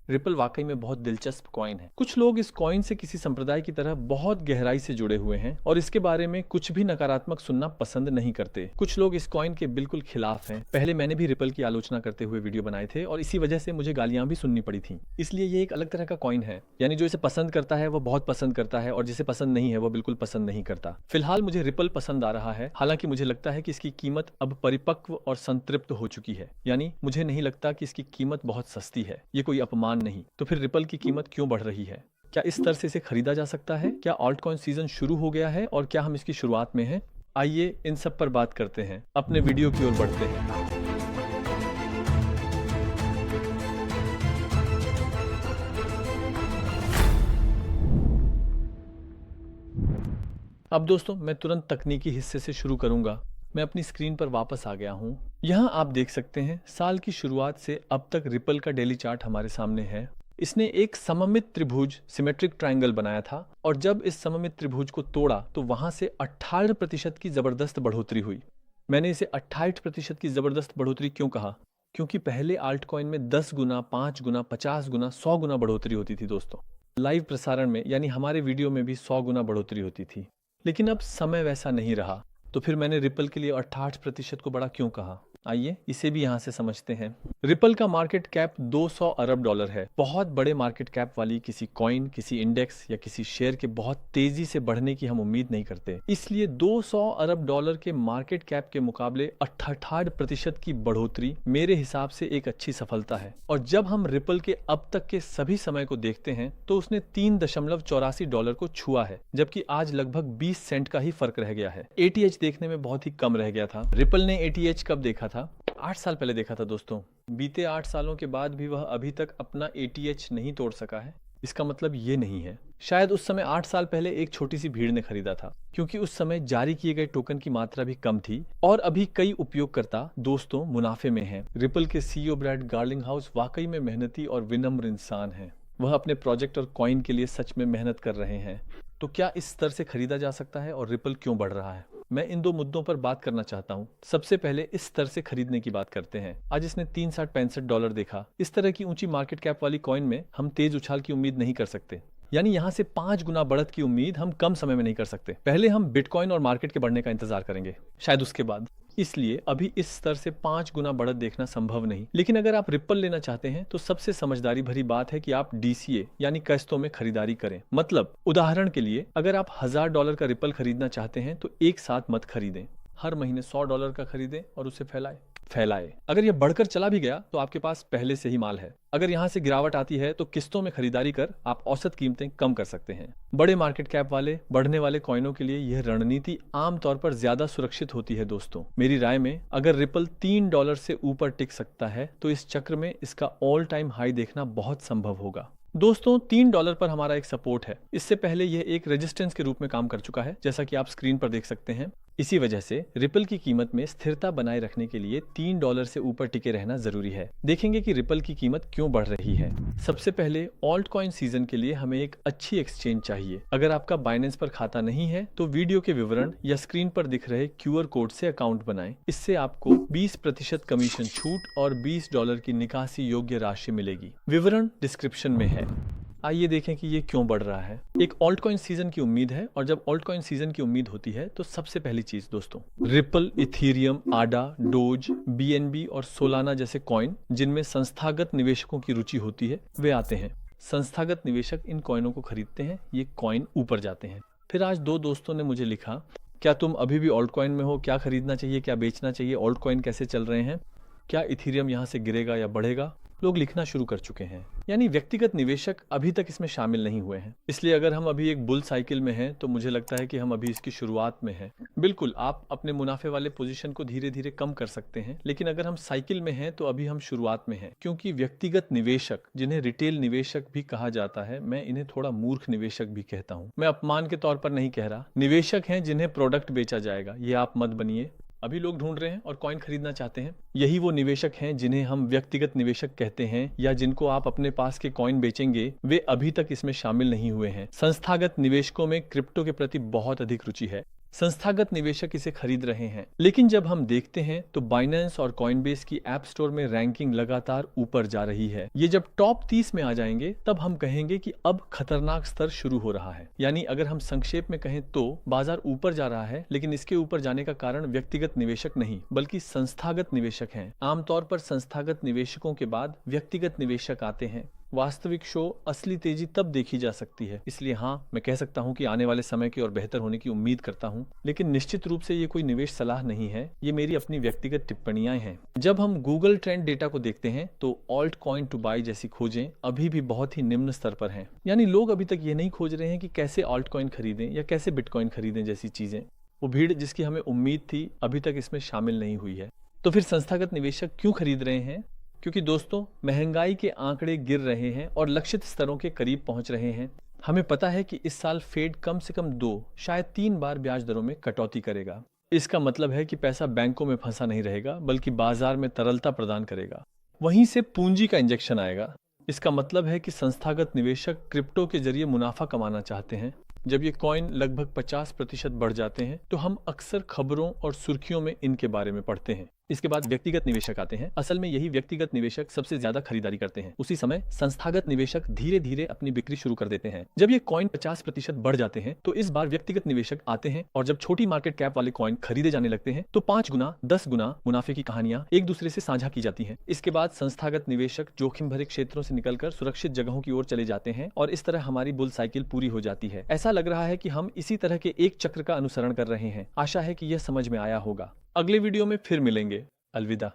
Ripple वाकई में बहुत दिलचस्प कॉइन है। कुछ लोग इस कॉइन से किसी संप्रदाय की तरह बहुत गहराई से जुड़े हुए हैं और इसके बारे में कुछ भी नकारात्मक सुनना पसंद नहीं करते। कुछ लोग इस कॉइन के बिल्कुल खिलाफ हैं। पहले मैंने भी रिपल की आलोचना करते हुए वीडियो बनाए थे और इसी वजह से मुझे गालियां भी सुननी पड़ी थी। इसलिए ये एक अलग तरह का कॉइन है, यानी जो इसे पसंद करता है वो बहुत पसंद करता है और जिसे पसंद नहीं है वो बिल्कुल पसंद नहीं करता। फिलहाल मुझे रिपल पसंद आ रहा है, हालांकि मुझे लगता है कि इसकी कीमत अब परिपक्व और संतृप्त हो चुकी है। यानी मुझे नहीं लगता कि इसकी कीमत बहुत सस्ती है। ये कोई अपमान नहीं। तो फिर रिपल की कीमत क्यों बढ़ रही है? क्या इस स्तर से इसे खरीदा जा सकता है? क्या ऑल्ट कॉइन सीजन शुरू हो गया है और क्या हम इसकी शुरुआत में हैं? आइए इन सब पर बात करते हैं। अपने वीडियो की ओर बढ़ते हैं। अब दोस्तों मैं तुरंत तकनीकी हिस्से से शुरू करूंगा। मैं अपनी स्क्रीन पर वापस आ गया हूं। यहां आप देख सकते हैं साल की शुरुआत से अब तक रिपल का डेली चार्ट हमारे सामने है। इसने एक सममित त्रिभुज सिमेट्रिक ट्रायंगल बनाया था और जब इस सममित त्रिभुज को तोड़ा तो वहां से 28% की जबरदस्त बढ़ोतरी हुई। मैंने इसे 28% की जबरदस्त बढ़ोतरी क्यों कहा? क्योंकि पहले आल्ट कॉइन में 10 गुना, 5 गुना, 50 गुना, 100 गुना बढ़ोतरी होती थी दोस्तों। लाइव प्रसारण में यानी हमारे वीडियो में भी 100 गुना बढ़ोतरी होती थी। लेकिन अब समय वैसा नहीं रहा, तो फिर मैंने रिपल के लिए 68% को बड़ा क्यों कहा? आइए इसे भी यहां से समझते हैं। रिपल का मार्केट कैप 200 अरब डॉलर है। बहुत बड़े मार्केट कैप वाली किसी कॉइन, किसी इंडेक्स या किसी शेयर के बहुत तेजी से बढ़ने की हम उम्मीद नहीं करते। इसलिए 200 अरब डॉलर के मार्केट कैप के मुकाबले 68% की बढ़ोतरी मेरे हिसाब से एक अच्छी सफलता है। और जब हम रिपल के अब तक के सभी समय को देखते हैं तो उसने $3.84 को छुआ है, जबकि आज लगभग 20 सेंट का ही फर्क रह गया है। ATH देखने में बहुत ही कम रह गया था। रिपल ने ATH कब देखा था? 8 साल पहले देखा था दोस्तों। बीते 8 सालों के बाद भी वह अभी तक अपना ATH नहीं तोड़ सका है। इसका मतलब ये नहीं है। शायद उस समय 8 साल पहले एक छोटी सी भीड़ ने खरीदा था, क्योंकि उस समय जारी किए गए टोकन की मात्रा भी कम थी और अभी कई उपयोगकर्ता दोस्तों मुनाफे में हैं। रिपल के CEO ब्रैड गार्लिंगहाउस वाकई में मेहनती और विनम्र इंसान हैं। वह अपने प्रोजेक्ट और कॉइन के लिए सच में मेहनत कर रहे हैं। तो क्या इस स्तर से खरीदा जा सकता है और रिपल क्यों बढ़ रहा है? मैं इन दो मुद्दों पर बात करना चाहता हूं। सबसे पहले इस स्तर से खरीदने की बात करते हैं। आज इसने $365 देखा। इस तरह की ऊंची मार्केट कैप वाली कॉइन में हम तेज उछाल की उम्मीद नहीं कर सकते। यानी यहां से 5 गुना बढ़त की उम्मीद हम कम समय में नहीं कर सकते। पहले हम बिटकॉइन और मार्केट के बढ़ने का इंतजार करेंगे, शायद उसके बाद। इसलिए अभी इस स्तर से 5 गुना बढ़त देखना संभव नहीं। लेकिन अगर आप रिपल लेना चाहते हैं तो सबसे समझदारी भरी बात है कि आप DCA यानी किस्तों में खरीदारी करें। मतलब उदाहरण के लिए अगर आप $1000 का रिपल खरीदना चाहते हैं तो एक साथ मत खरीदें। हर महीने $100 का खरीदें और उसे फैलाएं। अगर यह बढ़कर चला भी गया तो आपके पास पहले से ही माल है। अगर यहां से गिरावट आती है तो किस्तों में खरीदारी कर आप औसत कीमतें कम कर सकते हैं। बड़े मार्केट कैप वाले बढ़ने वाले कॉइनों के लिए यह रणनीति आमतौर पर ज्यादा सुरक्षित होती है दोस्तों। मेरी राय में अगर रिपल $3 से ऊपर टिक सकता है तो इस चक्र में इसका ऑल टाइम हाई देखना बहुत संभव होगा। दोस्तों $3 पर हमारा एक सपोर्ट है। इससे पहले यह एक रेजिस्टेंस के रूप में काम कर चुका है, जैसा कि आप स्क्रीन पर देख सकते हैं। इसी वजह से रिपल की कीमत में स्थिरता बनाए रखने के लिए $3 से ऊपर टिके रहना जरूरी है। देखेंगे कि रिपल की कीमत क्यों बढ़ रही है। सबसे पहले ऑल्ट कॉइन सीजन के लिए हमें एक अच्छी एक्सचेंज चाहिए। अगर आपका बाइनेंस पर खाता नहीं है तो वीडियो के विवरण या स्क्रीन पर दिख रहे QR कोड से अकाउंट बनाएं। इससे आपको 20% कमीशन छूट और $20 की निकासी योग्य राशि मिलेगी। विवरण डिस्क्रिप्शन में है। आइए देखें कि ये क्यों बढ़ रहा है। एक ऑल्ट कॉइन सीजन की उम्मीद है और जब ऑल्ट कॉइन सीजन की उम्मीद होती है तो सबसे पहली चीज दोस्तों रिपल, इथीरियम, आडा, डोज, BNB और सोलाना जैसे कॉइन जिनमें संस्थागत निवेशकों की रुचि होती है वे आते हैं। संस्थागत निवेशक इन कॉइनों को खरीदते हैं, ये कॉइन ऊपर जाते हैं। फिर आज 2 दोस्तों ने मुझे लिखा, क्या तुम अभी भी ऑल्ट कॉइन में हो? क्या खरीदना चाहिए, क्या बेचना चाहिए? ऑल्ट कॉइन कैसे चल रहे हैं? क्या इथीरियम यहाँ से गिरेगा या बढ़ेगा? लोग लिखना शुरू कर चुके हैं। यानी व्यक्तिगत निवेशक अभी तक इसमें शामिल नहीं हुए हैं। इसलिए अगर हम अभी एक बुल साइकिल में हैं तो मुझे लगता है कि हम अभी इसकी शुरुआत में हैं। बिल्कुल आप अपने मुनाफे वाले पोजीशन को धीरे धीरे कम कर सकते हैं, लेकिन अगर हम साइकिल में हैं तो अभी हम शुरुआत में हैं। क्योंकि व्यक्तिगत निवेशक, जिन्हें रिटेल निवेशक भी कहा जाता है, मैं इन्हें थोड़ा मूर्ख निवेशक भी कहता हूँ। मैं अपमान के तौर पर नहीं कह रहा। निवेशक हैं जिन्हें प्रोडक्ट बेचा जाएगा, ये आप मत बनिए। अभी लोग ढूंढ रहे हैं और कॉइन खरीदना चाहते हैं। यही वो निवेशक हैं जिन्हें हम व्यक्तिगत निवेशक कहते हैं, या जिनको आप अपने पास के कॉइन बेचेंगे, वे अभी तक इसमें शामिल नहीं हुए हैं। संस्थागत निवेशकों में क्रिप्टो के प्रति बहुत अधिक रुचि है। संस्थागत निवेशक इसे खरीद रहे हैं। लेकिन जब हम देखते हैं तो बाइनेंस और कॉइनबेस की ऐप स्टोर में रैंकिंग लगातार ऊपर जा रही है। ये जब टॉप 30 में आ जाएंगे तब हम कहेंगे कि अब खतरनाक स्तर शुरू हो रहा है। यानी अगर हम संक्षेप में कहें तो बाजार ऊपर जा रहा है, लेकिन इसके ऊपर जाने का कारण व्यक्तिगत निवेशक नहीं बल्कि संस्थागत निवेशक हैं। आमतौर पर संस्थागत निवेशकों के बाद व्यक्तिगत निवेशक आते हैं। वास्तविक शो असली तेजी तब देखी जा सकती है। इसलिए हाँ, मैं कह सकता हूँ कि आने वाले समय की और बेहतर होने की उम्मीद करता हूँ, लेकिन निश्चित रूप से ये कोई निवेश सलाह नहीं है। ये मेरी अपनी व्यक्तिगत टिप्पणियां हैं। जब हम गूगल ट्रेंड डेटा को देखते हैं तो ऑल्ट कॉइन टू बाय जैसी खोजें अभी भी बहुत ही निम्न स्तर पर हैं। यानी लोग अभी तक ये नहीं खोज रहे हैं कि कैसे ऑल्ट कॉइन खरीदें या कैसे बिटकॉइन खरीदें जैसी चीजें। वो भीड़ जिसकी हमें उम्मीद थी अभी तक इसमें शामिल नहीं हुई है। तो फिर संस्थागत निवेशक क्यों खरीद रहे हैं? क्योंकि दोस्तों, महंगाई के आंकड़े गिर रहे हैं और लक्षित स्तरों के करीब पहुंच रहे हैं। हमें पता है कि इस साल फेड कम से कम 2 शायद 3 बार ब्याज दरों में कटौती करेगा। इसका मतलब है कि पैसा बैंकों में फंसा नहीं रहेगा बल्कि बाजार में तरलता प्रदान करेगा। वहीं से पूंजी का इंजेक्शन आएगा। इसका मतलब है कि संस्थागत निवेशक क्रिप्टो के जरिए मुनाफा कमाना चाहते हैं। जब ये कॉइन लगभग 50% बढ़ जाते हैं तो हम अक्सर खबरों और सुर्खियों में इनके बारे में पढ़ते हैं। इसके बाद व्यक्तिगत निवेशक आते हैं। असल में यही व्यक्तिगत निवेशक सबसे ज्यादा खरीदारी करते हैं। उसी समय संस्थागत निवेशक धीरे धीरे अपनी बिक्री शुरू कर देते हैं। जब ये कॉइन 50% बढ़ जाते हैं तो इस बार व्यक्तिगत निवेशक आते हैं और जब छोटी मार्केट कैप वाले कॉइन खरीदे जाने लगते हैं तो 5 गुना 10 गुना मुनाफे की कहानियां एक दूसरे से साझा की जाती हैं। इसके बाद संस्थागत निवेशक जोखिम भरे क्षेत्रों से निकलकर सुरक्षित जगहों की ओर चले जाते हैं और इस तरह हमारी बुल साइकिल पूरी हो जाती है। ऐसा लग रहा है कि हम इसी तरह के एक चक्र का अनुसरण कर रहे हैं। आशा है कि यह समझ में आया होगा। अगले वीडियो में फिर मिलेंगे। अलविदा।